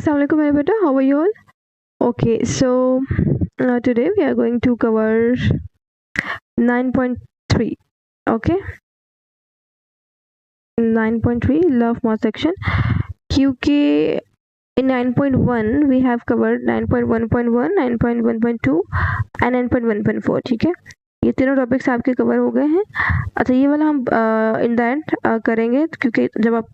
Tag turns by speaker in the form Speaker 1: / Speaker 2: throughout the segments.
Speaker 1: Assalamualaikum everybody, how are you all? Okay, so today we are going to cover 9.3. Okay, 9.3 love more section. क्योंकि in 9.1 we have covered 9.1.1, 9.1.2 and 9.1.4. ठीक है, ये तीनों topics आपके cover हो गए हैं। अच्छा, ये वाला हम इन द एंड करेंगे, क्योंकि जब आप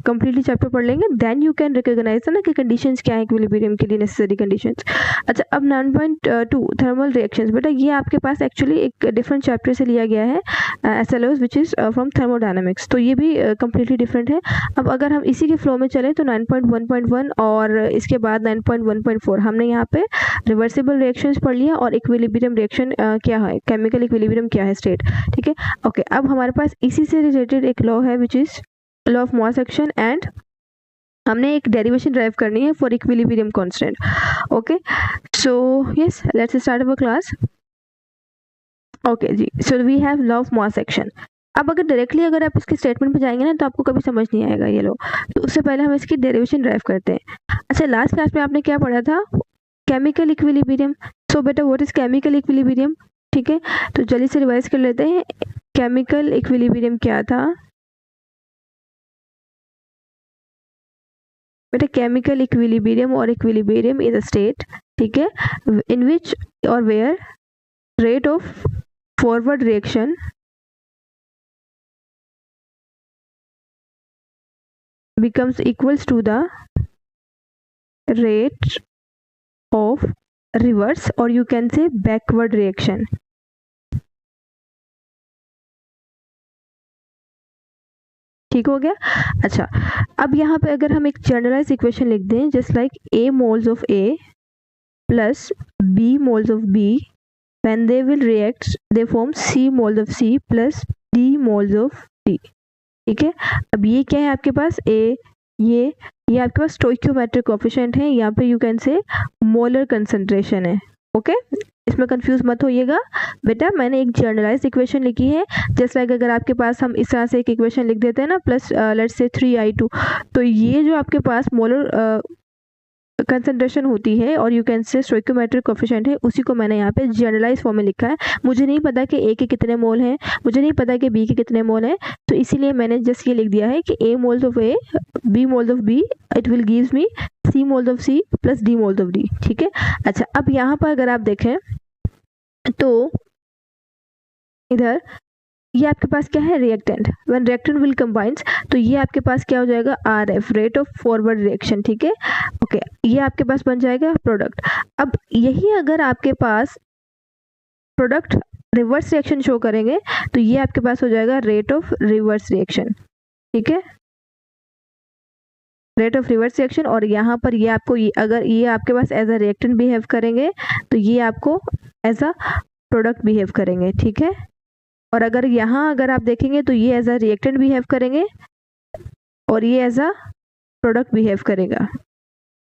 Speaker 1: कंप्लीटली चैप्टर पढ़ लेंगे देन यू कैन रिकॉग्नाइज ना कि कंडीशंस क्या है इक्विलिब्रियम के लिए नेसेसरी कंडीशंस। अच्छा, अब 9.2 थर्मल रिएक्शंस। बेटा ये आपके पास एक्चुअली एक डिफरेंट चैप्टर से लिया गया है, SLOs which is from thermodynamics, तो ये भी कंप्लीटली डिफरेंट है। अब अगर हम इसी के फ्लो में चलें तो 9.1.1 और इसके बाद 9.1.4 हमने यहाँ पे रिवर्सिबल रिएक्शंस पढ़ लिया और इक्विलिब्रियम रिएक्शन क्या है, केमिकल इक्विलिब्रियम क्या है, स्टेट। ठीक है, ओके। अब हमारे पास इसी से रिलेटेड एक लॉ है which is law of mass action, and हमने एक डेरिवेशन ड्राइव करनी है for equilibrium constant. Okay, so yes, let's start our class. Okay जी, so we have law of mass action. अब अगर डायरेक्टली अगर आप इसके स्टेटमेंट पे जाएंगे ना तो आपको कभी समझ नहीं आएगा ये लो, तो उससे पहले हम इसकी डेरिवेशन ड्राइव करते हैं। अच्छा, लास्ट क्लास में आपने क्या पढ़ा था, केमिकल इक्विलिब्रियम। सो बेटा व्हाट इज केमिकल इक्विलिब्रियम? ठीक है, तो जल्दी से रिवाइज कर लेते हैं। केमिकल इक्विलिब्रियम क्या था बेटा? केमिकल इक्विलिब्रियम और इक्विलिब्रियम इज अ स्टेट, ठीक है, इन विच और where rate of forward reaction becomes equals to the rate of reverse or you can say backward reaction। ठीक हो गया? अच्छा, अब यहाँ पे अगर हम एक जनरलाइज इक्वेशन लिख दें, just like A moles of A plus B moles of B, when they will react they form C moles of C plus D moles of D। ठीक है, अब ये क्या है आपके पास, ये आपके पास स्टोइकियोमेट्रिक कोएफिशिएंट है, यहाँ पे you can say molar concentration है। ओके, इसमें कंफ्यूज मत होइएगा बेटा, मैंने एक जनरलाइज इक्वेशन लिखी है। जस्ट लाइक अगर आपके पास हम इस तरह से एक इक्वेशन लिख देते हैं ना, प्लस लेट्स से 3I2, तो ये जो आपके पास मोलर कंसंट्रेशन होती है और you can say stoichiometric coefficient है, उसी को मैंने यहाँ पे जनरलाइज फॉर्म में लिखा है। मुझे नहीं पता कि A के कितने मोल हैं, मुझे नहीं पता कि B के कितने मोल हैं, तो इसीलिए मैंने जस्ट ये लिख दिया है कि A moles of A, B moles of B, it will gives me C moles of C plus D moles of D। ठीक है, अच्छा, अब यहाँ पर अगर आप देखें तो इधर ये आपके पास क्या है, reactant. When reactant will combines, तो ये आपके पास क्या हो जाएगा, RF, rate of forward reaction. ठीक है, ओके, ये आपके पास बन जाएगा प्रोडक्ट। अब यही अगर आपके पास प्रोडक्ट रिवर्स रिएक्शन शो करेंगे तो ये आपके पास हो जाएगा रेट ऑफ रिवर्स रिएक्शन। ठीक है, रेट ऑफ रिवर्स रिएक्शन, और यहाँ पर ये आपको अगर ये आपके पास एज अ रिएक्टेंट बिहेव करेंगे तो ये आपको एज अ प्रोडक्ट बिहेव करेंगे। ठीक है, और अगर यहाँ अगर आप देखेंगे तो ये एज अ रिएक्टेंट बिहेव करेंगे और ये एज अ प्रोडक्ट बिहेव करेगा।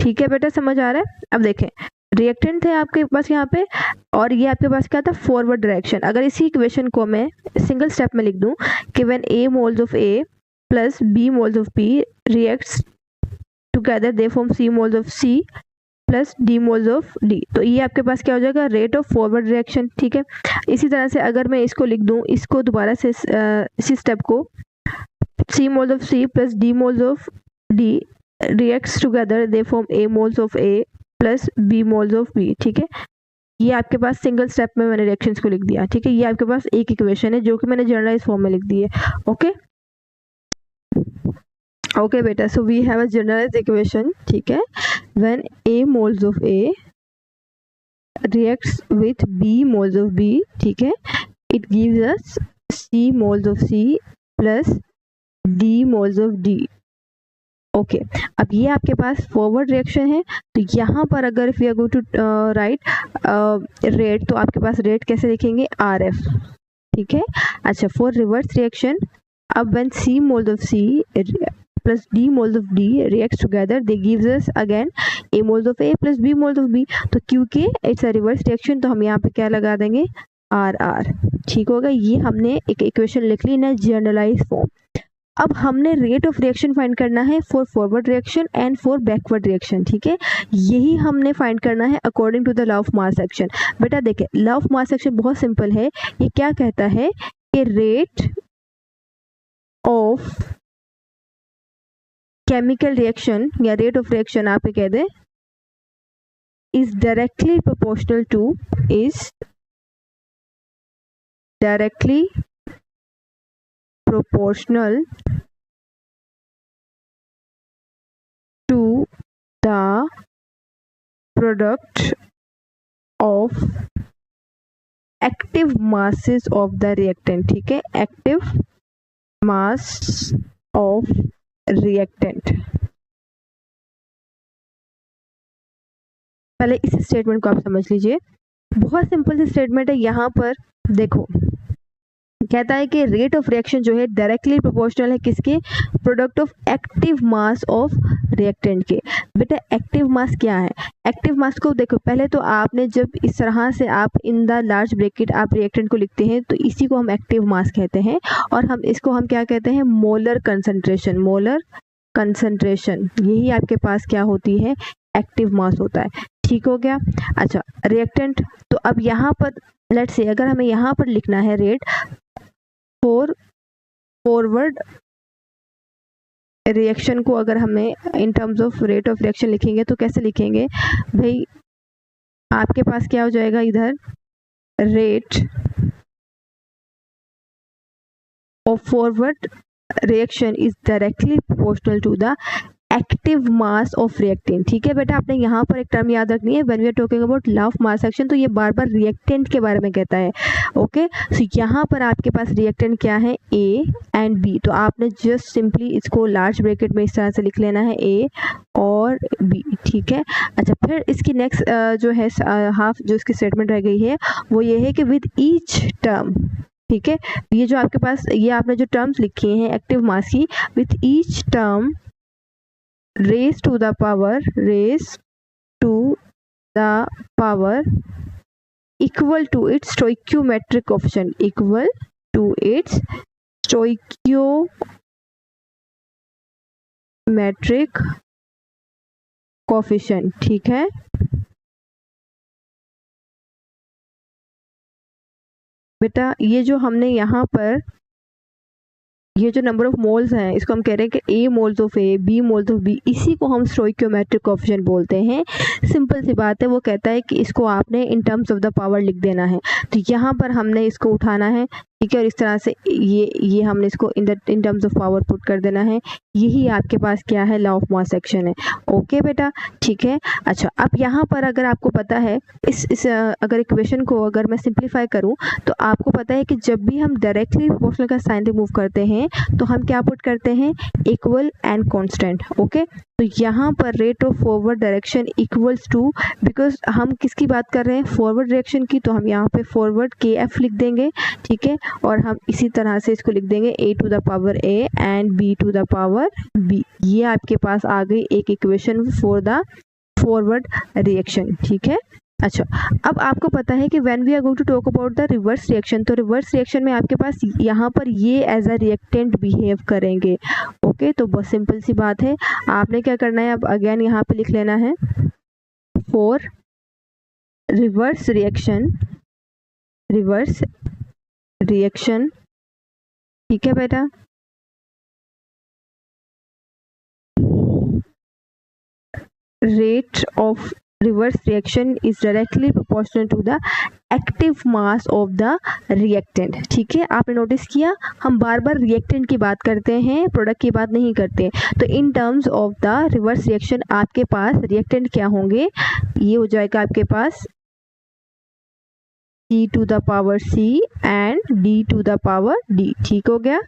Speaker 1: ठीक है बेटा, समझ आ रहा है? अब देखें, रिएक्टेंट थे आपके पास यहाँ पे और ये आपके पास क्या था, फॉरवर्ड डायरेक्शन। अगर इसी इक्वेशन को मैं सिंगल स्टेप में लिख दूं कि when A moles of A plus B moles of B reacts together they form C moles of C plus D moles of D, तो ये आपके पास क्या हो जाएगा, रेट ऑफ फॉरवर्ड रिएक्शन। ठीक है, इसी तरह से अगर मैं इसको लिख दूं, इसको दोबारा से इसी स्टेप को, C moles of C plus D moles of D reacts together they form A moles of A plus B moles of B। ठीक है, ये आपके पास सिंगल स्टेप में मैंने रिएक्शंस को लिख दिया। ठीक है, ये आपके पास एक इक्वेशन है जो कि मैंने जनरलाइज फॉर्म में लिख दी है। ओके ओके बेटा, so we have a generalize equation. ठीक है, when A moles of A reacts with B moles of B, ठीक है, it gives us C moles of C plus D moles of D। Okay, अब ये आपके पास forward reaction है, तो यहाँ पर अगर if we are going to write rate, तो आपके पास रेट कैसे लिखेंगे, RF। ठीक है, अच्छा, फॉर रिवर्स रिएक्शन, अब when C moles of C plus D moles of D reacts together they gives us again A moles of A plus B moles of B, तो क्योंकि इट्स अ रिवर्स रिएक्शन तो हम यहाँ पे क्या लगा देंगे, RR। ठीक होगा, ये हमने एक इक्वेशन लिख ली ना जनरलाइज फॉर्म। अब हमने रेट ऑफ रिएक्शन फाइंड करना है for forward reaction and for backward reaction, ठीक है। यही हमने फाइंड करना है according to the law of mass action. बेटा देखिए, लॉ ऑफ मास एक्शन बहुत सिंपल है। ये क्या कहता है कि रेट ऑफ केमिकल रिएक्शन या रेट ऑफ रिएक्शन आप ये कह दें is directly proportional to the product of active masses of the reactant, ठीक है, एक्टिव मास ऑफ रिएक्टेंट। पहले इस स्टेटमेंट को आप समझ लीजिए, बहुत सिंपल सी स्टेटमेंट है। यहाँ पर देखो कहता है कि रेट ऑफ रिएक्शन जो है डायरेक्टली प्रोपोर्शनल है किसके, product of active mass of reactant के। बेटा एक्टिव मास क्या है, एक्टिव मास को देखो, पहले तो आपने जब इस तरह से आप इन द लार्ज ब्रैकेट आप रिएक्टेंट को लिखते हैं तो इसी को हम एक्टिव मास कहते हैं, और हम इसको हम क्या कहते हैं, मोलर कंसंट्रेशन। मोलर कंसंट्रेशन यही आपके पास क्या होती है, एक्टिव मास होता है, ठीक हो गया। अच्छा रिएक्टेंट, तो अब यहाँ पर लेट्स से अगर हमें यहाँ पर लिखना है रेट फॉर फॉरवर्ड रिएक्शन को, अगर हमें इन terms of rate of reaction लिखेंगे तो कैसे लिखेंगे भाई, आपके पास क्या हो जाएगा इधर, rate of forward reaction is directly proportional to the active mass of reactant, ठीक है बेटा। आपने यहाँ पर एक टर्म याद रखनी है, when we are talking about law of mass action, तो ये बार बार रिएक्टेंट के बारे में कहता है, ओके। सो यहाँ पर आपके पास रिएक्टेंट क्या है, ए एंड बी, तो आपने जस्ट सिंपली इसको लार्ज ब्रैकेट में इस तरह से लिख लेना है, ए और बी, ठीक है। अच्छा फिर इसकी नेक्स्ट जो है हाफ जो इसकी स्टेटमेंट रह गई है वो ये है कि विद ईच टर्म, ठीक है, ये जो आपके पास ये आपने जो टर्म्स लिखी हैं एक्टिव मास की, with each term raised to the power equal to its stoichiometric coefficient, equal to its stoichiometric coefficient, ठीक है। बेटा ये जो हमने यहाँ पर ये जो नंबर ऑफ मोल्स हैं इसको हम कह रहे हैं कि a moles of A, b moles of B, इसी को हम स्टोइकियोमेट्रिक कोएफिशिएंट बोलते हैं। सिंपल सी बात है, वो कहता है कि इसको आपने इन टर्म्स ऑफ द पावर लिख देना है, तो यहाँ पर हमने इसको उठाना है, ठीक है, और इस तरह से ये हमने इसको इन टर्म्स ऑफ पावर पुट कर देना है। यही आपके पास क्या है, लॉ ऑफ मास एक्शन है, ओके बेटा, ठीक है। अच्छा अब यहाँ पर अगर आपको पता है इस अगर इक्वेशन को अगर मैं सिंप्लीफाई करूँ तो आपको पता है कि जब भी हम डायरेक्टली प्रोपोर्शनल का साइन रिमूव करते हैं तो हम क्या पुट करते हैं, इक्वल एंड कांस्टेंट, ओके। तो यहाँ पर rate of forward direction equals to, because हम किसकी बात कर रहे हैं, फॉरवर्ड डायरेक्शन की, तो हम यहाँ पे फॉरवर्ड के एफ लिख देंगे, ठीक है, और हम इसी तरह से इसको लिख देंगे A to the power a and B to the power b. ये आपके पास आ गई एक equation for the forward reaction, ठीक है। अच्छा अब आपको पता है कि when we are going to talk about the reverse reaction, तो रिवर्स रिएक्शन में आपके पास यहाँ पर ये एज अ रिएक्टेंट बिहेव करेंगे, ओके। तो बहुत सिंपल सी बात है, आपने क्या करना है, अब अगेन यहाँ पे लिख लेना है फॉर रिवर्स रिएक्शन, ठीक है बेटा। Rate of reverse reaction is directly proportional to the active mass of the reactant, ठीक है। आपने नोटिस किया हम बार बार रिएक्टेंट की बात करते हैं, प्रोडक्ट की बात नहीं करते। तो इन terms of the reverse reaction आपके पास रिएक्टेंट क्या होंगे, ये हो जाएगा आपके पास C to the power C and D to the power D, ठीक हो गया,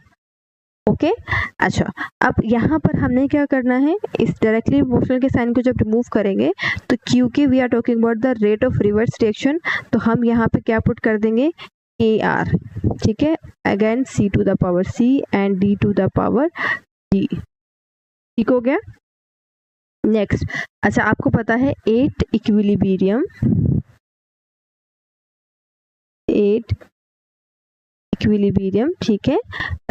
Speaker 1: ओके। अच्छा अब यहाँ पर हमने क्या करना है, इस डायरेक्टली प्रोपोर्शनल के साइन को जब रिमूव करेंगे तो क्योंकि we are talking about the rate of reverse reaction, तो हम यहाँ पे क्या पुट कर देंगे, ए आर, ठीक है, again c to the power c and D to the power d, ठीक हो गया। नेक्स्ट, अच्छा आपको पता है 8 इक्विलिब्रियम, ठीक है,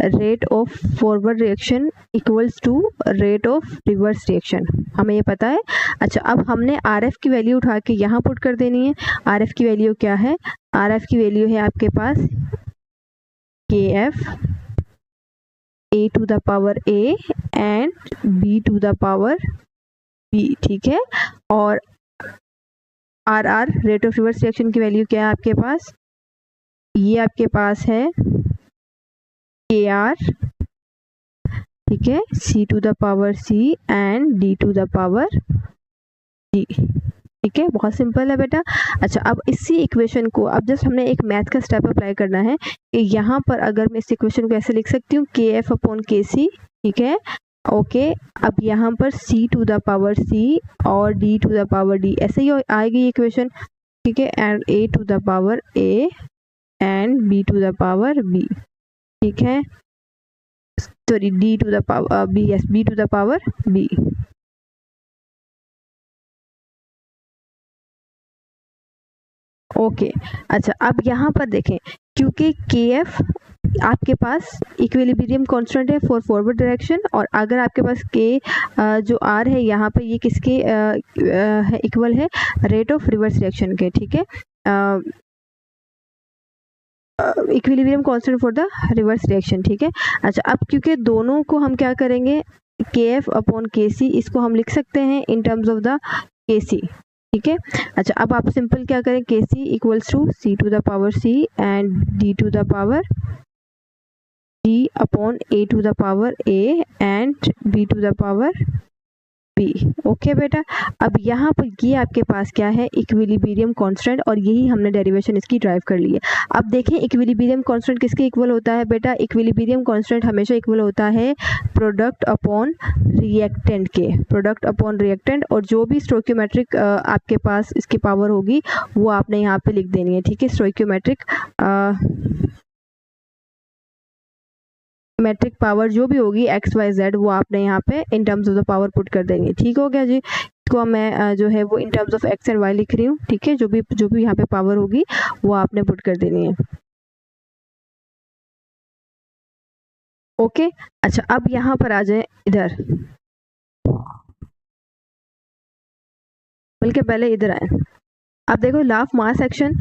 Speaker 1: rate of forward reaction equals to rate of reverse reaction, हमें ये पता है। अच्छा, अब हमने आर एफ की वैल्यू उठा के यहाँ पुट कर देनी है। आर एफ की वैल्यू क्या है? आर एफ की वैल्यू है आपके पास k f a to the power a and B to the power b, ठीक है। और r r rate of reverse reaction की वैल्यू क्या है आपके पास? ये आपके पास है के आर, ठीक है, C to the power c and D to the power d, ठीक है, बहुत सिंपल है बेटा। अच्छा, अब इसी इक्वेशन को अब जस्ट हमने एक मैथ का स्टेप अप्लाई करना है कि यहाँ पर अगर मैं इस इक्वेशन को ऐसे लिख सकती हूँ के एफ अपॉन के सी, ठीक है, ओके। अब यहाँ पर c to the power c और d to the power d ऐसे ही आएगी इक्वेशन, ठीक है, and a to the power a and b to the power b, ठीक है, sorry d to the power b, yes, b to the power b। Okay, अच्छा, अब यहाँ पर देखें, क्योंकि के एफ आपके पास इक्विलिब्रियम कांस्टेंट है फॉर फॉरवर्ड डायरेक्शन, और अगर आपके पास के जो आर है यहाँ पे ये किसके इक्वल है? रेट ऑफ रिवर्स रिएक्शन के, ठीक है, equilibrium constant for the reverse reaction, ठीक है। अच्छा, अब क्योंकि दोनों को हम क्या करेंगे, के एफ अपॉन के सी, इसको हम लिख सकते हैं इन टर्म्स ऑफ द के सी, ठीक है। अच्छा, अब आप सिंपल क्या करें, K C equals to C to the power c and D to the power d upon A to the power a and B to the power b, okay बेटा। अब यहाँ पर ये आपके पास क्या है? इक्विलिब्रियम कांस्टेंट, और यही हमने डेरिवेशन इसकी ड्राइव कर ली है। अब देखें इक्विलिब्रियम कांस्टेंट किसके इक्वल होता है बेटा? इक्विलिब्रियम कांस्टेंट हमेशा इक्वल होता है प्रोडक्ट अपॉन रिएक्टेंट के, प्रोडक्ट अपॉन रिएक्टेंट, और जो भी स्टोइकियोमेट्रिक आपके पास इसकी पावर होगी वो आपने यहाँ पे लिख देनी है, ठीक है। स्टोइकियोमेट्रिक मैट्रिक पावर जो भी होगी एक्स वाई जेड, वो आपने यहाँ पे इन terms of the power put कर देंगे, ठीक हो गया जी। इसको मैं जो है वो in terms of x and y लिख रही हूँ, ठीक है। जो भी यहाँ पे पावर होगी वो आपने पुट कर देनी है, ओके। अच्छा, अब यहाँ पर आ जाए इधर, बल्कि पहले इधर आए। अब देखो law of mass action,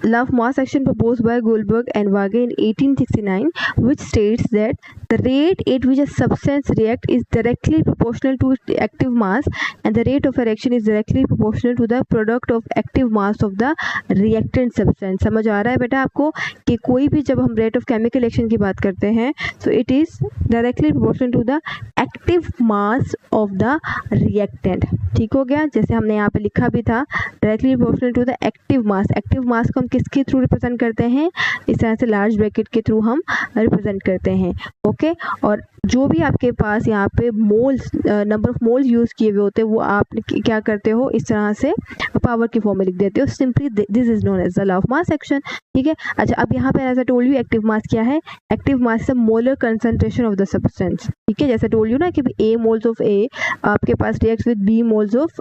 Speaker 1: law of mass action proposed by Goldberg and Waage in 1869, which states that the rate at which a substance reacts is directly proportional to its active mass, and the rate of reaction is directly proportional to the product of active mass of the reactant substance। समझ आ रहा है बेटा आपको कि कोई भी जब हम रेट ऑफ केमिकल रिएक्शन की बात करते हैं so it is directly proportional to the active mass of the reactant, ठीक हो गया। जैसे हमने यहाँ पे लिखा भी था directly proportional to the active mass. Active mass को हम किसके थ्रू रिप्रेजेंट करते हैं? इस तरह से लार्ज ब्रैकेट के थ्रू हम रिप्रेजेंट करते हैं, ओके। और जो भी आपके पास यहाँ पे moles, number of moles use किए हुए होते हैं, वो आप क्या करते हो, इस तरह से पावर की फॉर्म में लिख देते हो। Simply this is known as the law of mass action, ठीक है। अच्छा, अब यहाँ पे as I told you active mass क्या है? Active mass is the molar concentration of the substance, ठीक है। जैसे टोल्ड यू ना कि ए मोल्स ऑफ ए आपके पास reacts with B moles of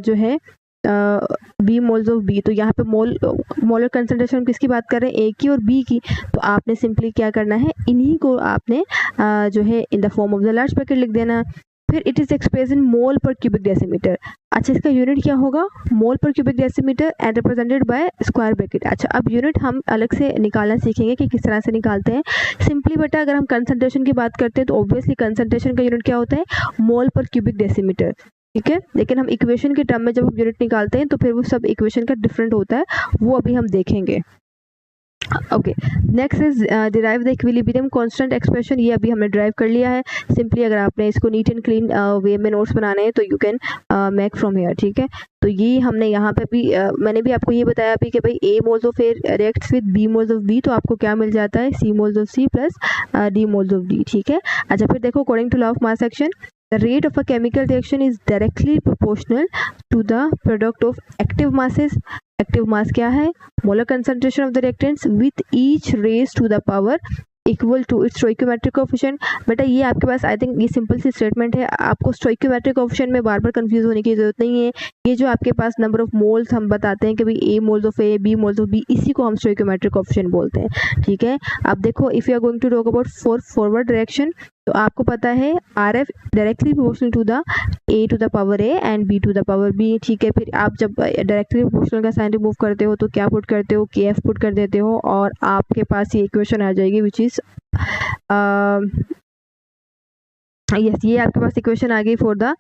Speaker 1: जो है बी मोल्स ऑफ बी, तो यहाँ पे मोलर कंसंट्रेशन किसकी बात कर रहे हैं? ए की और बी की। तो आपने सिंपली क्या करना है, इन्हीं को आपने जो है in the form of the large bracket लिख देना। फिर इट इज एक्सप्रेस इन मोल पर क्यूबिक डेसीमीटर। अच्छा, इसका यूनिट क्या होगा? मोल पर cubic decimetre and represented by square bracket. अच्छा, अब यूनिट हम अलग से निकालना सीखेंगे कि किस तरह से निकालते हैं। सिंपली बेटा अगर हम कंसंट्रेशन की बात करते हैं तो ऑब्वियसली कंसंट्रेशन का यूनिट क्या होता है? मोल पर क्यूबिक डेसीमीटर, ठीक है। लेकिन हम इक्वेशन के टर्म में जब हम यूनिट निकालते हैं तो फिर वो सब इक्वेशन का डिफरेंट होता है, वो अभी हम देखेंगे, okay. Next is derive the equilibrium constant expression. ये अभी हमने ड्राइव कर लिया है। सिंपली अगर आपने इसको नीट एंड क्लीन वे में नोट्स बनाने हैं तो you can make from here, ठीक है। तो ये हमने यहाँ पे भी मैंने भी आपको ये बताया अभी कि भाई a moles of A reacts with B moles of B, तो आपको क्या मिल जाता है? C moles of C plus d moles of D, ठीक है। अच्छा, फिर देखो according to law of mass action, the rate of a chemical reaction is directly proportional to the product of active masses। active mass क्या है? molar concentration of the reactants with each raised to the power equal to its stoichiometric coefficient. बेटा ये आपके पास I think ये simple सी statement है, आपको स्टोइकियोमेट्रिक कोएफिशिएंट में बार बार कंफ्यूज होने की जरूरत नहीं है। ये जो आपके पास नंबर ऑफ मोल्स हम बताते हैं कि भाई a moles of A, b moles of B, इसी को हम स्टोइकियोमेट्रिक कोएफिशिएंट बोलते हैं, ठीक है। अब देखो if you are going to talk about for forward direction, तो आपको पता है r f directly proportional to the a to the power a and B to the power b, ठीक है। फिर आप जब डायरेक्टली प्रोपोर्शनल का साइन रिमूव करते हो तो क्या पुट करते हो, के एफ पुट कर देते हो, और आपके पास ये इक्वेशन आ जाएगी विच इज यस, ये आपके पास इक्वेशन आ गई फॉर द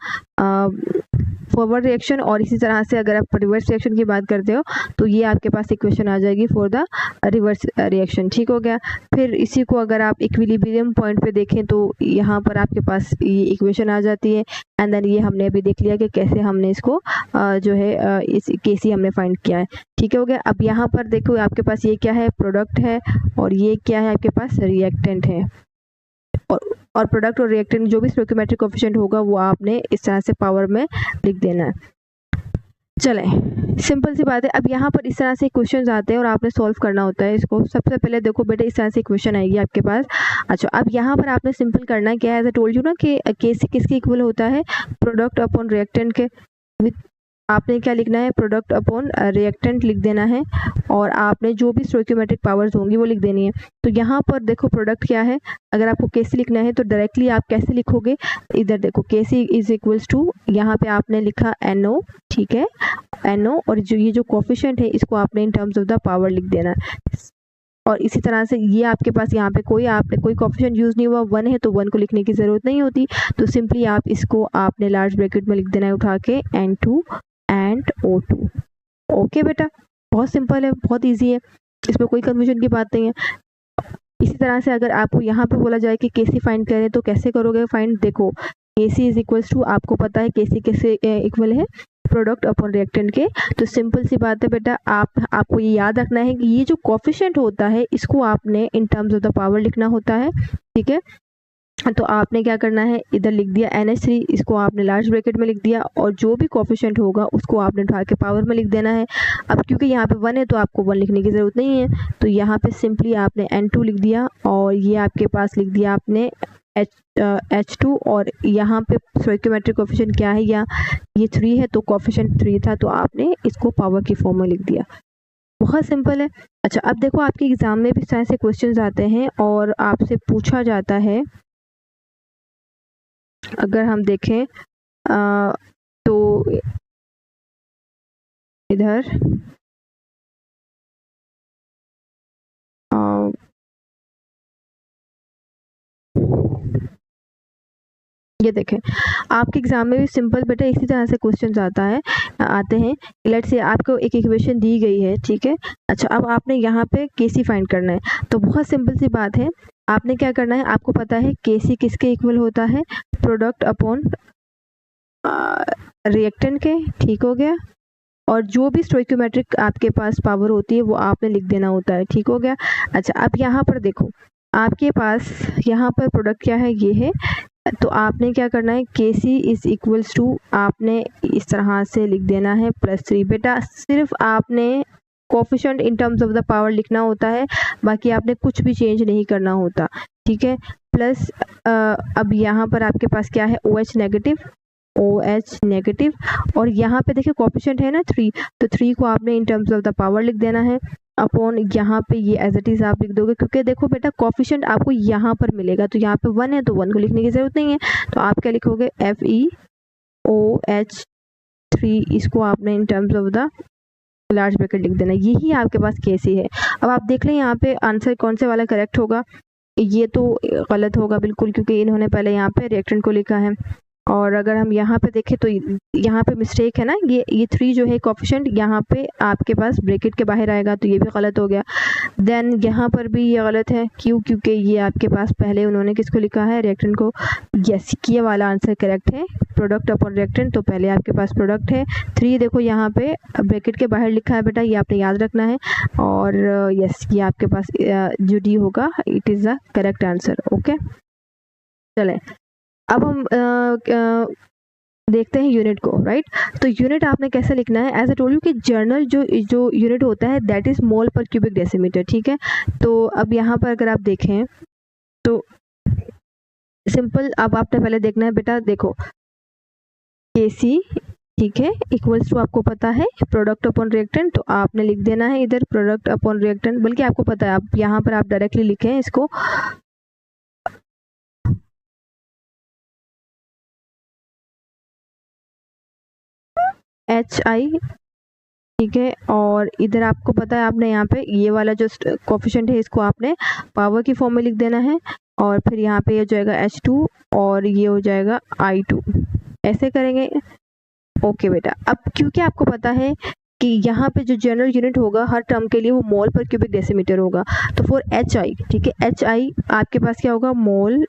Speaker 1: फॉरवर्ड रिएक्शन। और इसी तरह से अगर आप रिवर्स रिएक्शन की बात करते हो तो ये आपके पास इक्वेशन आ जाएगी फॉर द रिवर्स रिएक्शन, ठीक हो गया। फिर इसी को अगर आप इक्विलिब्रियम पॉइंट पे देखें तो यहाँ पर आपके पास ये इक्वेशन आ जाती है। एंड देन ये हमने अभी देख लिया कि कैसे हमने इसको जो है इस केसी हमने फाइंड किया है, ठीक हो गया। अब यहाँ पर देखो आपके पास ये क्या है, प्रोडक्ट है, और ये क्या है आपके पास, रिएक्टेंट है। और प्रोडक्ट और रिएक्टेंट जो भी स्टोइकियोमेट्रिक कोएफिशिएंट होगा वो आपने इस तरह से पावर में लिख देना है। चले, सिंपल सी बात है। अब यहाँ पर इस तरह से क्वेश्चंस आते हैं और आपने सॉल्व करना होता है इसको। सबसे पहले देखो बेटा इस तरह से क्वेश्चन आएगी आपके पास। अच्छा, अब यहाँ पर आपने सिंपल करना क्या है, एज आई टोल्ड यू ना कि केसी किसके इक्वल होता है, प्रोडक्ट अपॉन रिएक्टेंट के। विथ आपने क्या लिखना है, प्रोडक्ट अपॉन रिएक्टेंट लिख देना है, और आपने जो भी स्टोइकियोमेट्रिक पावर्स होंगी वो लिख देनी है। तो यहाँ पर देखो प्रोडक्ट क्या है, अगर आपको केसी लिखना है तो डायरेक्टली आप कैसे लिखोगे, इधर देखो केसी इज इक्वल्स टू, यहाँ पे आपने लिखा एनओ, ठीक है, एनओ, और जो ये जो कोएफिशिएंट है इसको आपने इन टर्म्स ऑफ द पावर लिख देना है। और इसी तरह से ये आपके पास यहाँ पे आपने कोई कोएफिशिएंट यूज नहीं हुआ, 1 है तो 1 को लिखने की जरूरत नहीं होती, तो सिंपली आप इसको आपने लार्ज ब्रैकेट में लिख देना है उठा के N2 एंड O2। ओके बेटा, बहुत सिंपल है, बहुत इजी है, इसमें कोई कंफ्यूजन की बात नहीं है। इसी तरह से अगर आपको यहाँ पे बोला जाए कि केसी फाइंड करें तो कैसे करोगे फाइंड, देखो केसी इज इक्वल्स टू, आपको पता है केसी कैसे इक्वल है, प्रोडक्ट अपॉन रिएक्टेंट के। तो सिंपल सी बात है बेटा, आपको ये याद रखना है कि ये जो कोएफिशिएंट होता है इसको आपने इन टर्म्स ऑफ द पावर लिखना होता है, ठीक है। तो आपने क्या करना है, इधर लिख दिया NH3, इसको आपने लार्ज ब्रैकेट में लिख दिया, और जो भी कोएफिशिएंट होगा उसको आपने उठा के पावर में लिख देना है। अब क्योंकि यहाँ पे 1 है तो आपको 1 लिखने की ज़रूरत नहीं है, तो यहाँ पे सिंपली आपने N2 लिख दिया, और ये आपके पास लिख दिया आपने H2, और यहाँ पे स्टोइकियोमेट्रिक कोएफिशिएंट क्या है, या ये 3 है तो कोएफिशिएंट 3 था, तो आपने इसको पावर की फॉर्म में लिख दिया। बहुत सिंपल है। अच्छा, अब देखो आपके एग्जाम में भी इस तरह से क्वेश्चन आते हैं और आपसे पूछा जाता है, अगर हम देखें तो इधर ये देखें आपके एग्जाम में भी सिंपल बेटा इसी तरह से क्वेश्चन आते हैं। लेट्स से आपको एक इक्वेशन दी गई है, ठीक है। अच्छा, अब आपने यहाँ पे केसी फाइंड करना है, तो बहुत सिंपल सी बात है, आपने क्या करना है, आपको पता है केसी किसके इक्वल होता है, प्रोडक्ट अपॉन रिएक्टेंट के, ठीक हो गया। और जो भी स्टोइकियोमेट्रिक आपके पास पावर होती है वो आपने लिख देना होता है, ठीक हो गया। अच्छा, अब यहाँ पर देखो आपके पास यहाँ पर प्रोडक्ट क्या है, ये है, तो आपने क्या करना है, केसी इज इक्वल्स टू, आपने इस तरह से लिख देना है +3। बेटा सिर्फ आपने coefficient in terms of the power लिखना होता है, बाकी आपने कुछ भी चेंज नहीं करना होता, ठीक है। प्लस अब यहाँ पर आपके पास क्या है, OH नेगेटिव, और यहाँ पे देखिए कोएफिशिएंट है ना 3, तो 3 को आपने इन टर्म्स ऑफ द पावर लिख देना है, अपॉन यहाँ पे ये एज इट इज आप लिख दोगे, क्योंकि देखो बेटा कोएफिशिएंट आपको यहाँ पर मिलेगा, तो यहाँ पे 1 है तो 1 को लिखने की जरूरत नहीं है, तो आप क्या लिखोगे, FeOH3, इसको आपने इन terms of the large bracket लिख देना। यही आपके पास केसी है। अब आप देख लें यहाँ पे आंसर कौन से वाला करेक्ट होगा, ये तो गलत होगा बिल्कुल, क्योंकि इन्होंने पहले यहाँ पे रिएक्टेंट को लिखा है, और अगर हम यहाँ पे देखें तो यहाँ पे मिस्टेक है ना, ये 3 जो है कोएफिशिएंट यहाँ पे आपके पास ब्रैकेट के बाहर आएगा, तो ये भी गलत हो गया। देन यहाँ पर भी ये गलत है, क्यों, क्योंकि ये आपके पास पहले उन्होंने किसको लिखा है, रिएक्टेंट को। यस, ये वाला आंसर करेक्ट है, प्रोडक्ट अपॉन रिएक्टेंट, तो पहले आपके पास प्रोडक्ट है। 3 देखो यहाँ पे ब्रैकेट के बाहर लिखा है बेटा, ये आपने याद रखना है, और यस ये आपके पास जो डी होगा it is the correct answer. Okay, चले अब हम देखते हैं यूनिट को, राइट। तो यूनिट आपने कैसे लिखना है, एज आई टोल्ड यू कि जर्नल जो यूनिट होता है दैट इज मोल पर क्यूबिक डेसीमीटर, ठीक है। तो अब यहाँ पर अगर आप देखें तो सिंपल, अब आपने पहले देखना है बेटा, देखो Kc, ठीक है, इक्वल्स टू आपको पता है प्रोडक्ट अपॉन रिएक्टेंट, तो आपने लिख देना है इधर प्रोडक्ट अपॉन रिएक्टेंट, बल्कि आपको पता है, आप यहाँ पर आप डायरेक्टली लिखें इसको HI, ठीक है, और इधर आपको पता है, आपने यहाँ पे ये वाला जो कोफिशिएंट है इसको आपने पावर की फॉर्म में लिख देना है, और फिर यहाँ पे ये हो जाएगा H2 और ये हो जाएगा I2, ऐसे करेंगे। ओके बेटा, अब क्योंकि आपको पता है कि यहाँ पे जो जनरल यूनिट होगा हर टर्म के लिए वो मोल पर क्यूबिक डेसीमीटर होगा, तो फॉर HI, ठीक है, HI आपके पास क्या होगा, मोल।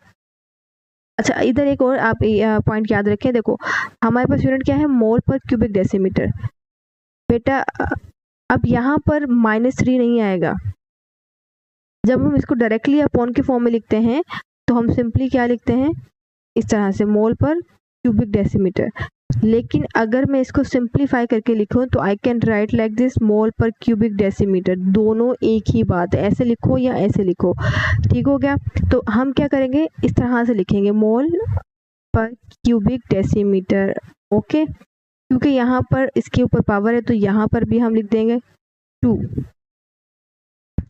Speaker 1: अच्छा, इधर एक और आप पॉइंट याद रखें, देखो हमारे पास यूनिट क्या है, मोल पर क्यूबिक डेसीमीटर। बेटा अब यहाँ पर -3 नहीं आएगा, जब हम इसको डायरेक्टली अपॉन के फॉर्म में लिखते हैं तो हम सिंपली क्या लिखते हैं, इस तरह से मोल पर क्यूबिक डेसीमीटर। लेकिन अगर मैं इसको सिंप्लीफाई करके लिखूं तो I can write like this, mole पर क्यूबिक डेसीमीटर, दोनों एक ही बात है, ऐसे लिखो या ऐसे लिखो, ठीक हो गया। तो हम क्या करेंगे, इस तरह से लिखेंगे मोल पर क्यूबिक डेसीमीटर, ओके, क्योंकि यहाँ पर इसके ऊपर पावर है तो यहाँ पर भी हम लिख देंगे 2,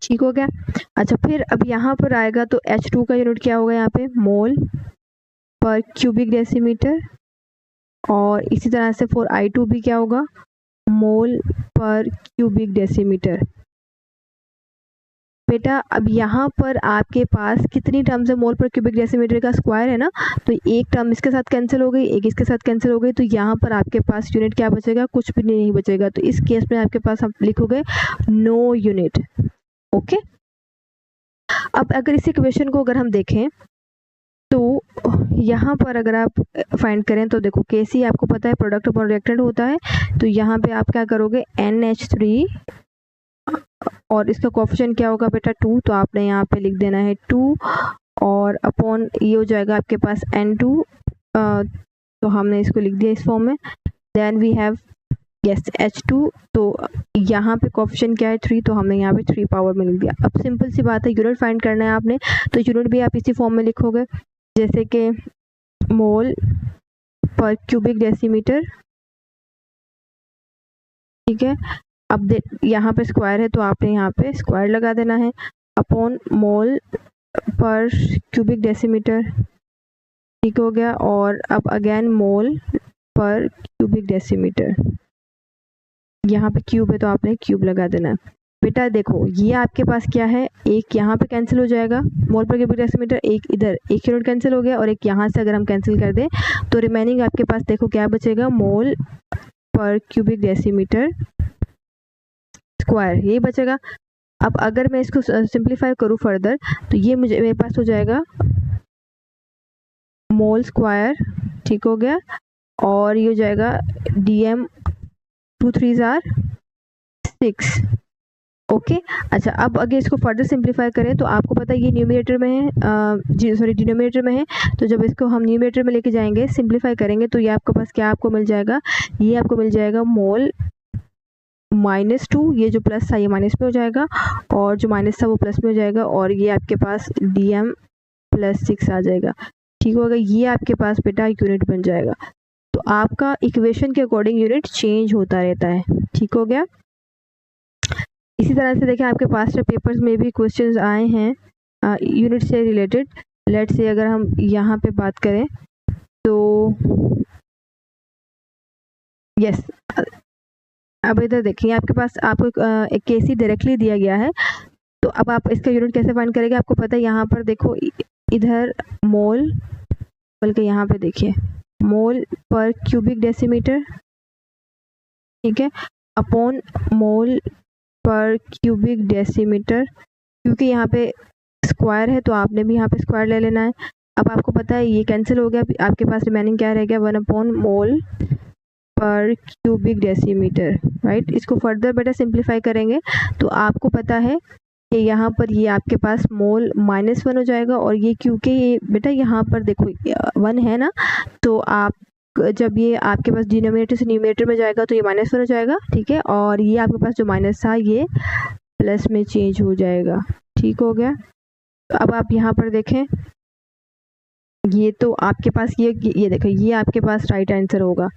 Speaker 1: ठीक हो गया। अच्छा, फिर अब यहाँ पर आएगा तो H2 का यूनिट क्या होगा, यहाँ पे मोल पर क्यूबिक डेसीमीटर, और इसी तरह से फॉर I2 भी क्या होगा, मोल पर क्यूबिक डेसीमीटर। बेटा अब यहाँ पर आपके पास कितनी टर्म्स है, मोल पर क्यूबिक डेसीमीटर का स्क्वायर है ना, तो एक टर्म इसके साथ कैंसिल हो गई, एक इसके साथ कैंसिल हो गई, तो यहाँ पर आपके पास यूनिट क्या बचेगा, कुछ भी नहीं बचेगा। तो इस केस में आपके पास आप लिखोगे नो यूनिट, ओके। अब अगर इस इक्वेशन को अगर हम देखें तो यहाँ पर अगर आप फाइंड करें तो देखो Kc आपको पता है प्रोडक्ट अपॉन रिएक्टेंट होता है, तो यहाँ पे आप क्या करोगे, NH3 और इसका कोफिशिएंट क्या होगा बेटा 2, तो आपने यहाँ पे लिख देना है 2 और अपॉन ये हो जाएगा आपके पास N2, तो हमने इसको लिख दिया इस फॉर्म में। Then we have yes H2, तो यहाँ पे कोफिशिएंट क्या है 3, तो हमने यहाँ पे 3 पावर में लिख दिया। अब सिंपल सी बात है, यूनिट फाइंड करना है आपने, तो यूनिट भी आप इसी फॉर्म में लिखोगे, जैसे कि मोल पर क्यूबिक डेसीमीटर, ठीक है। अब यहाँ पे स्क्वायर है तो आपने यहाँ पे स्क्वायर लगा देना है, अपॉन मोल पर क्यूबिक डेसीमीटर, ठीक हो गया। और अब अगेन मोल पर क्यूबिक डेसीमीटर, यहाँ पे क्यूब है तो आपने क्यूब लगा देना है। बेटा देखो ये आपके पास क्या है, एक यहाँ पे कैंसिल हो जाएगा मोल पर क्यूबिक डेसीमीटर, एक इधर एक यूनिट कैंसिल हो गया, और एक यहाँ से अगर हम कैंसिल कर दें तो रिमेनिंग आपके पास देखो क्या बचेगा, मोल पर क्यूबिक डेसीमीटर स्क्वायर, यही बचेगा। अब अगर मैं इसको सिंप्लीफाई करूँ फर्दर तो ये मुझे मेरे पास हो जाएगा मोल स्क्वायर, ठीक हो गया, और ये हो जाएगा DM 2 3s are 6, ओके। अच्छा, अब अगर इसको फर्दर सिंप्लीफाई करें तो आपको पता है ये न्यूमरेटर में है, सॉरी डिनोमिनेटर में है, तो जब इसको हम न्यूमरेटर में लेके जाएंगे सिंप्लीफाई करेंगे तो ये आपके पास क्या आपको मिल जाएगा, ये आपको मिल जाएगा मोल -2, ये जो प्लस था ये माइनस में हो जाएगा, और जो माइनस था वो प्लस में हो जाएगा, और ये आपके पास DM +6 आ जाएगा, ठीक होगा। ये आपके पास बेटा यूनिट बन जाएगा। तो आपका इक्वेशन के अकॉर्डिंग यूनिट चेंज होता रहता है, ठीक हो गया। इसी तरह से देखें आपके पास्ट पेपर्स में भी क्वेश्चंस आए हैं यूनिट से रिलेटेड। लेट्स से अगर हम यहाँ पे बात करें तो यस, अब इधर देखिए आपके पास आपको एक Kc डायरेक्टली दिया गया है, तो अब आप इसका यूनिट कैसे फाइंड करेंगे, आपको पता है यहाँ पर देखो इधर मोल, बल्कि यहाँ पे देखिए मोल पर क्यूबिक डेसीमीटर, ठीक है, अपॉन मोल पर क्यूबिक डेसीमीटर, क्योंकि यहाँ पे स्क्वायर है तो आपने भी यहाँ पे स्क्वायर ले लेना है। अब आपको पता है ये कैंसिल हो गया, आपके पास रिमेनिंग क्या रह गया, 1/मोल पर क्यूबिक डेसीमीटर, राइट। इसको फर्दर बेटा सिंप्लीफाई करेंगे तो आपको पता है कि यहाँ पर ये आपके पास मोल -1 हो जाएगा, और ये क्योंकि ये बेटा यहाँ पर देखो 1 है ना, तो आप जब ये आपके पास डिनोमिनेटर से न्यूमरेटर में जाएगा तो ये -1 हो जाएगा, ठीक है, और ये आपके पास जो माइनस था ये प्लस में चेंज हो जाएगा, ठीक हो गया। तो अब आप यहाँ पर देखें, ये तो आपके पास ये देखो, ये आपके पास राइट आंसर होगा।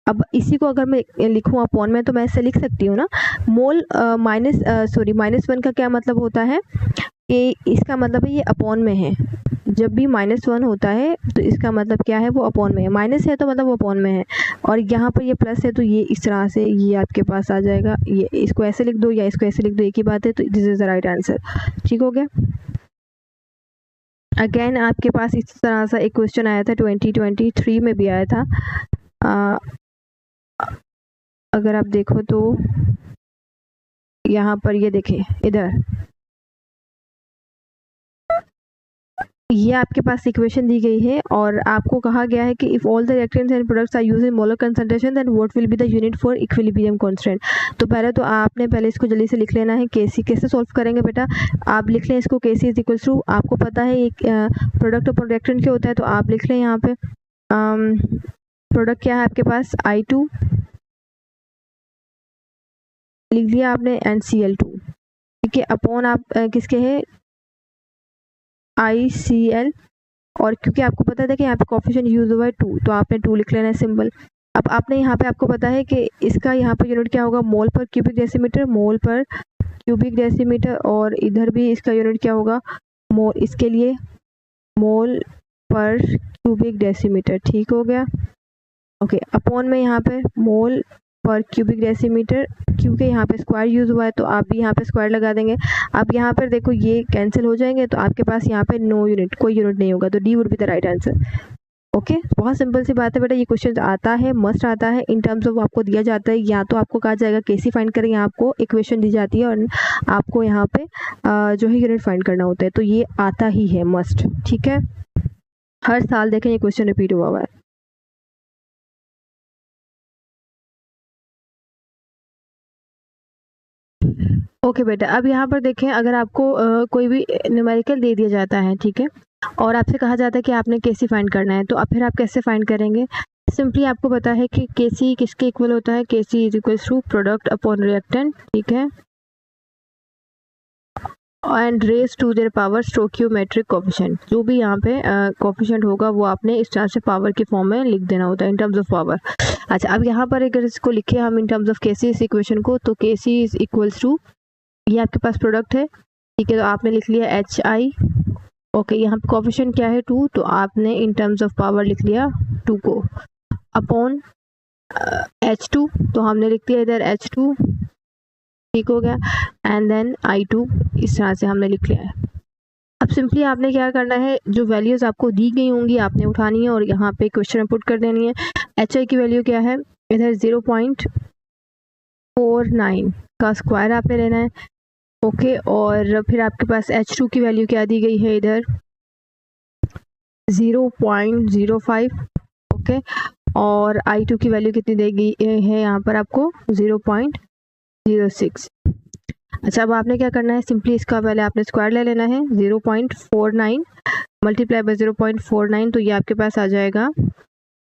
Speaker 1: अब इसी को अगर मैं लिखूँ अपॉन में, तो मैं ऐसे लिख सकती हूँ ना, मोल -1 का क्या मतलब होता है कि इसका मतलब है ये अपॉन में है। जब भी -1 होता है तो इसका मतलब क्या है, वो अपॉन में है। माइनस है तो मतलब वो अपॉन में है, और यहाँ पर ये प्लस है तो ये इस तरह से ये आपके पास आ जाएगा। ये इसको ऐसे लिख दो या इसको ऐसे लिख दो, एक ही बात है। तो this is the right answer. ठीक हो गया। अगेन आपके पास इस तरह सा एक क्वेश्चन आया था, 2023 में भी आया था। अगर आप देखो तो यहाँ पर ये देखें, इधर ये आपके पास इक्वेशन दी गई है और आपको कहा गया है कि if all the reactants and products are used in molar concentration then what will be the unit for equilibrium constant. तो पहले तो आपने पहले इसको जल्दी से लिख लेना है। केसी कैसे सॉल्व करेंगे बेटा, आप लिख लें इसको, केसी इज इक्वल टू, आपको पता है एक प्रोडक्ट और रिएक्टेंट क्या होता है, तो आप लिख लें यहाँ पे प्रोडक्ट क्या है आपके पास, I2 लिख लिया आपने, NCl2, ठीक है, अपॉन आप किसके है, ICl, और क्योंकि आपको पता था कि यहाँ पे कोफिशिएंट यूज हुआ है 2, तो आपने 2 लिख लेना है सिंबल। अब आपने यहाँ पे, आपको पता है कि इसका यहाँ पे यूनिट क्या होगा, मोल पर क्यूबिक डेसीमीटर, मोल पर क्यूबिक डेसीमीटर, और इधर भी इसका यूनिट क्या होगा, मोल, इसके लिए मोल पर क्यूबिक डेसीमीटर। ठीक हो गया। ओके, अपॉन में यहाँ पे मोल पर क्यूबिक डेसीमीटर, क्योंकि यहाँ पे स्क्वायर यूज हुआ है तो आप भी यहाँ पे स्क्वायर लगा देंगे। अब यहाँ पर देखो ये कैंसिल हो जाएंगे, तो आपके पास यहाँ पे नो यूनिट, कोई यूनिट नहीं होगा, तो D would be the right answer. Okay, बहुत सिंपल सी बात है बेटा। ये क्वेश्चन आता है, मस्ट आता है इन टर्म्स ऑफ, आपको दिया जाता है, या तो आपको कहा जाएगा केसी फाइंड करें, या आपको इक्वेशन दी जाती है और आपको यहाँ पे जो है यूनिट फाइंड करना होता है, तो ये आता ही है, मस्ट। ठीक है, हर साल देखें ये क्वेश्चन रिपीट हुआ है। ओके बेटा, अब यहाँ पर देखें, अगर आपको कोई भी न्यूमेरिकल दे दिया जाता है, ठीक है, और आपसे कहा जाता है कि आपने केसी फाइंड करना है, तो अब फिर आप कैसे फाइंड करेंगे। सिंपली आपको पता है कि केसी किसके इक्वल होता है, KC is equal to product upon reactant, ठीक है, and raise to their power stoichiometric coefficient. जो भी यहाँ पे कोफिशिएंट होगा वो आपने इस तरह से पावर के फॉर्म में लिख देना होता है इन टर्म्स ऑफ पावर। अच्छा, अब यहाँ पर अगर इसको लिखे हम इन टर्म्स ऑफ केसी इस इक्वेशन को, तो केसी इज इक्वल्स टू, ये आपके पास प्रोडक्ट है, ठीक है, तो आपने लिख लिया HI। ओके, यहाँ पे कोफिशिएंट क्या है 2, तो आपने इन टर्म्स ऑफ पावर लिख लिया 2 को, अपॉन H2, तो हमने लिख दिया इधर H2, ठीक हो गया, एंड देन I2, इस तरह से हमने लिख लिया है। अब सिंपली आपने क्या करना है, जो वैल्यूज आपको दी गई होंगी आपने उठानी है और यहाँ पे क्वेश्चन में पुट कर देनी है। HI की वैल्यू क्या है, इधर 0.49 का स्क्वायर आपने लेना है। ओके, और फिर आपके पास H2 की वैल्यू क्या दी गई है, इधर 0.05। ओके, और I2 की वैल्यू कितनी दी गई है यहाँ पर आपको, 0.06। अच्छा, अब आपने क्या करना है, सिंपली इसका पहले आपने स्क्वायर ले लेना है, 0.49 मल्टीप्लाई बाय 0.49, तो ये आपके पास आ जाएगा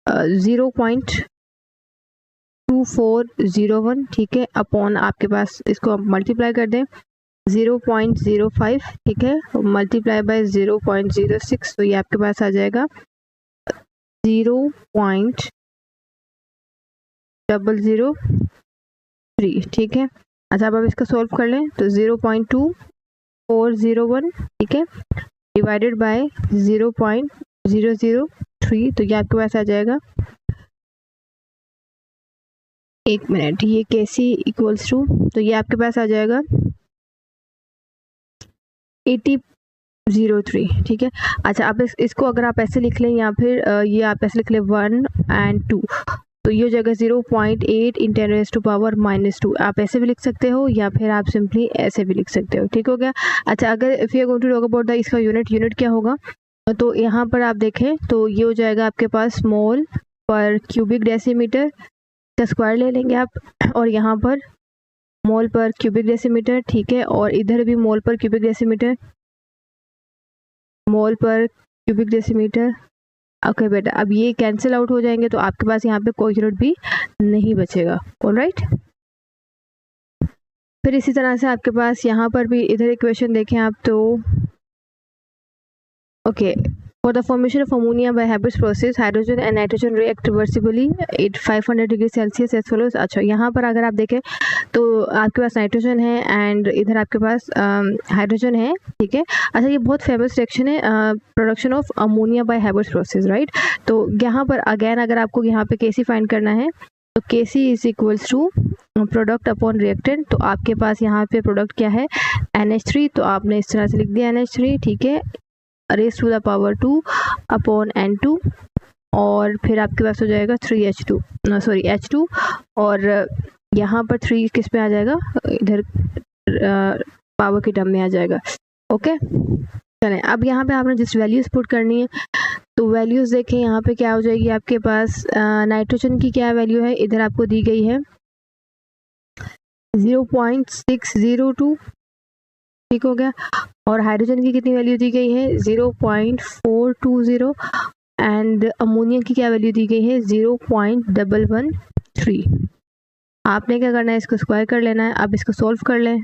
Speaker 1: 0.2401, ठीक है, अपॉन आपके पास इसको मल्टीप्लाई कर दें 0.05, ठीक है, मल्टीप्लाई बाय 0.06, तो ये आपके पास आ जाएगा 0.003, ठीक है। अच्छा, अब आप इसको सॉल्व कर लें, तो 0.2401, ठीक है, डिवाइडेड बाय 0.003, तो ये आपके पास आ जाएगा, एक मिनट, ये केसी इक्वल्स टू, तो ये आपके पास आ जाएगा 8003, ठीक है। अच्छा, आप इसको अगर आप ऐसे लिख लें, या फिर ये आप ऐसे लिख लें 1 and 2, तो ये हो जाएगा 0.8 × 10⁻⁻²। आप ऐसे भी लिख सकते हो या फिर आप सिंपली ऐसे भी लिख सकते हो, ठीक हो गया। अच्छा, अगर if you are going to talk about the इसका यूनिट क्या होगा, तो यहाँ पर आप देखें तो ये हो जाएगा आपके पास मोल पर क्यूबिक डेसीमीटर का स्क्वायर ले लेंगे आप, और यहाँ पर मोल पर क्यूबिक डेसीमीटर, ठीक है, और इधर भी मोल पर क्यूबिक डेसीमीटर, मोल पर क्यूबिक डेसीमीटर। ओके बेटा, अब ये कैंसिल आउट हो जाएंगे, तो आपके पास यहाँ पे कोई यूनिट भी नहीं बचेगा। ऑलराइट। फिर इसी तरह से आपके पास यहाँ पर भी इधर इक्वेशन देखें आप तो okay, for the formation of ammonia by Haber's process, hydrogen and nitrogen react reversibly at 500 degree Celsius as follows। अच्छा, यहाँ पर अगर आप देखें तो आपके पास नाइट्रोजन है एंड इधर आपके पास हाइड्रोजन है, ठीक है। अच्छा, ये बहुत फेमस रिएक्शन है, production of ammonia bye Haber's process, right. तो यहाँ पर अगेन अगर आपको यहाँ पे केसी फाइंड करना है तो KC is equals to product upon reactant. तो आपके पास यहाँ पे प्रोडक्ट क्या है, NH3, तो आपने इस तरह से लिख दिया NH3, ठीक है, raise to the power 2 upon N2, और फिर आपके पास हो जाएगा 3H2 सॉरी H2, और यहाँ पर 3 किस पे आ जाएगा, इधर पावर की टर्म में आ जाएगा। ओके, चलें, अब यहाँ पे आपने जिस वैल्यूज़ पुट करनी है तो वैल्यूज़ देखें यहाँ पे क्या हो जाएगी आपके पास। नाइट्रोजन की क्या वैल्यू है, इधर आपको दी गई है 0.602, ठीक हो गया, और हाइड्रोजन की कितनी वैल्यू दी गई है 0.420, एंड अमोनिया की क्या वैल्यू दी गई है 0.113। आपने क्या करना है, इसको स्क्वायर कर लेना है। अब इसको सॉल्व कर लें,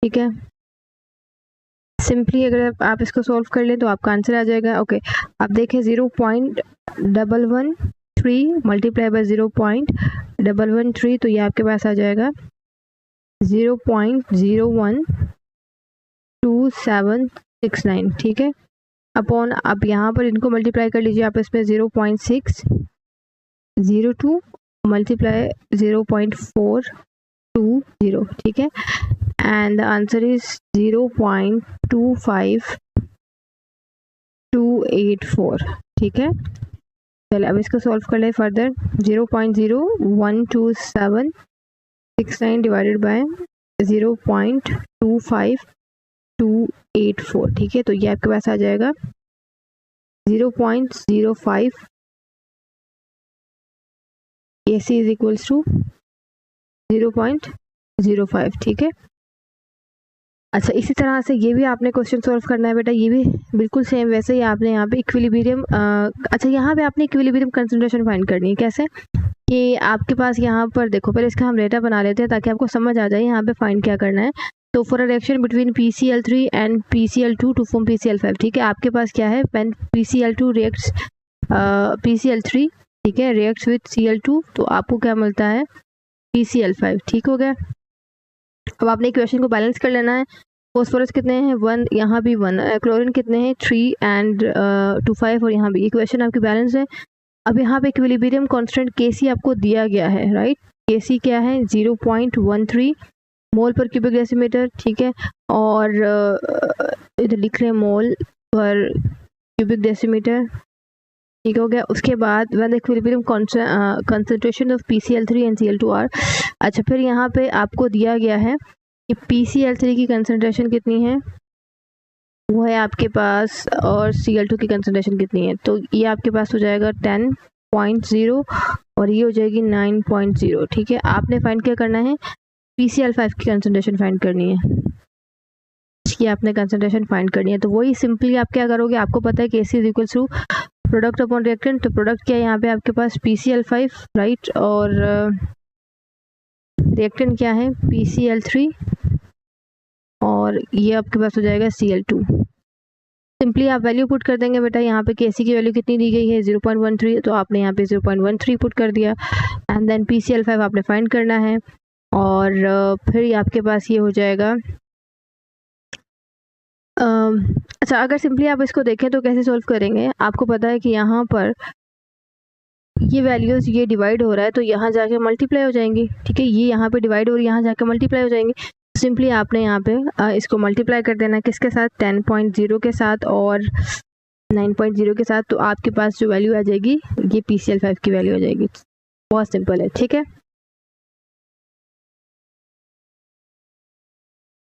Speaker 1: ठीक है। सिंपली अगर आप इसको सॉल्व कर लें तो आपका आंसर आ जाएगा। ओके, आप देखें 0.113 मल्टीप्लाई बाय 0.113, तो ये आपके पास आ जाएगा 0.012769, ठीक है, अपॉन, अब यहाँ पर इनको मल्टीप्लाई कर लीजिए आप इसमें 0.602 मल्टीप्लाई 0.420, ठीक है, एंड द आंसर इज 0.25284, ठीक है। चलिए अब इसको सॉल्व कर ले फर्दर। 0.012769 डिवाइडेड बाय 0.25284, ठीक है, तो ये आपके पास आ जाएगा 0.05 AC इज इक्वल्स टू 0.05, ठीक है। अच्छा, इसी तरह से ये भी आपने क्वेश्चन सॉल्व करना है बेटा, ये भी बिल्कुल सेम वैसे ही आपने यहाँ पे इक्विलिब्रियम अच्छा, यहाँ पे आपने इक्विलिब्रियम कंसंट्रेशन फाइंड करनी है। कैसे कि आपके पास यहाँ पर देखो, पहले इसका हम डेटा बना लेते हैं ताकि आपको समझ आ जाए यहाँ पे फाइंड क्या करना है। तो for a reaction between PCl3 and PCl2 to form PCl5, ठीक है, आपके पास क्या है, व्हेन PCl2 रिएक्ट्स PCl3, ठीक है, रिएक्ट्स विद Cl2, तो आपको क्या मिलता है PCl5, ठीक हो गया। अब आपने इक्वेशन को बैलेंस कर लेना है। फॉस्फोरस कितने हैं 1, यहाँ भी 1, क्लोरीन कितने हैं 3 एंड 2 5, और यहाँ भी इक्वेशन आपकी बैलेंस है। अब यहाँ पे इक्विलिब्रियम कांस्टेंट Kc आपको दिया गया है, राइट। Kc क्या है 0.13 मोल पर क्यूबिक डेसीमीटर, ठीक है, और इधर लिख रहे हैं मोल पर क्यूबिक डेसीमीटर, ठीक हो गया। उसके बाद when the equilibrium concentration of PCl3 and Cl2 are, अच्छा, फिर यहाँ पे आपको दिया गया है कि PCl3 की कंसंट्रेशन कितनी है, वो है आपके पास, और Cl2 की कंसंट्रेशन कितनी है, तो ये आपके पास हो जाएगा 10.0 और ये हो जाएगी 9.0, ठीक है। आपने फाइंड क्या करना है, PCl5 की कंसंट्रेशन फाइंड करनी है, इसकी आपने कंसंट्रेशन फाइंड करनी है। तो वही सिंपली आप क्या करोगे, आपको पता है Kc is equal to product upon reactant, तो प्रोडक्ट क्या है यहाँ पे आपके पास PCl5, राइट, और रिएक्टेंट क्या है PCl3, और ये आपके पास हो जाएगा Cl2। सिंपली आप वैल्यू पुट कर देंगे बेटा। यहाँ पे Kc की वैल्यू कितनी दी गई है 0.13, तो आपने यहाँ पे 0.13 पुट कर दिया, एंड देन PCl5 आपने फाइंड करना है, और फिर आपके पास ये हो जाएगा। अच्छा, अगर सिंपली आप इसको देखें तो कैसे सॉल्व करेंगे, आपको पता है कि यहाँ पर ये वैल्यूज़ ये डिवाइड हो रहा है तो यहाँ जाके मल्टीप्लाई हो जाएंगी, ठीक है, ये यहाँ पे डिवाइड हो रही है, यहाँ जाके मल्टीप्लाई हो जाएंगी। सिंपली आपने यहाँ पे इसको मल्टीप्लाई कर देना, किसके साथ 10.0 के साथ और 9.0 के साथ, तो आपके पास जो वैल्यू आ जाएगी ये PCl5 की वैल्यू आ जाएगी। बहुत सिंपल है, ठीक है।